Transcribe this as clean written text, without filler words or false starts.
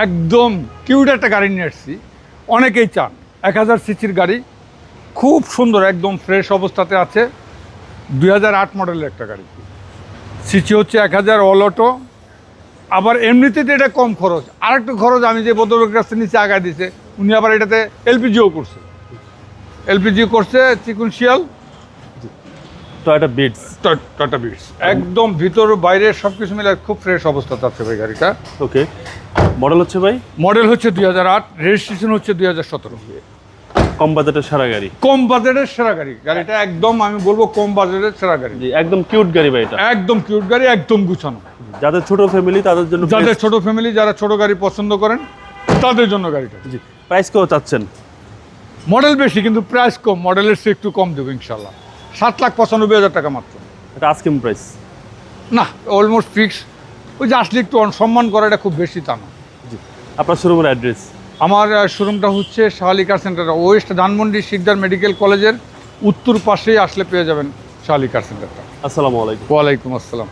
একদম কিউট একটা গাড়ি নিয়ে এসেছি, অনেকেই চান। 1000 সিসির গাড়ি, খুব সুন্দর, একদম ফ্রেশ অবস্থাতে আছে। 2008 মডেলের একটা গাড়ি, সিসি হচ্ছে 1000, অল অটো। আবার এমনিতে তো এটা কম খরচ। আরেকটু খরচ আমি যে ভদ্রলোকের কাছে নিচে আগায় দিছে, উনি আবার এটাতে এলপিজিও করছে, sequential Toyota Vitz. Toyota Vitz, একদম ভিতর বাইরে সব কিছু মিলে খুব ফ্রেশ অবস্থাতে আছে ভাই গাড়িটা। ওকে, মডেল হচ্ছে ভাই? মডেল হচ্ছে 2008, রেজিস্ট্রেশন হচ্ছে 2017। কম বাজেটের সেরা গাড়ি। কম বাজেটের সেরা গাড়ি, গাড়িটা একদম আমি বলবো কম বাজেটের সেরা গাড়ি। জি, একদম কিউট গাড়ি ভাই এটা। একদম কিউট গাড়ি, একদম গুছানো। যাদের ছোট ফ্যামিলি তাদের জন্য, যাদের ছোট ফ্যামিলি, যারা ছোট গাড়ি পছন্দ করেন তাদের জন্য গাড়িটা। জি, প্রাইস কেউ চাচ্ছেন? মডেল বেশি কিন্তু প্রাইস কম, মডেলের চেয়ে একটু কম দেবো ইনশাল্লাহ। 7,95,000 টাকা মাত্র। এটা আস্কিং প্রাইস না, অলমোস্ট ফিক্স। ওই যে আসলে একটু সম্মান করা, এটা খুব বেশি তা না। জি, আপনার শোরুমের অ্যাড্রেস? আমার শোরুমটা হচ্ছে Shahali car center, West Dhanmondi Sikdar medical কলেজের উত্তর পাশেই আসলে পেয়ে যাবেন শাহালি কার সেন্টারটা। আসসালামু আলাইকুম। ওয়ালাইকুম আসসালাম।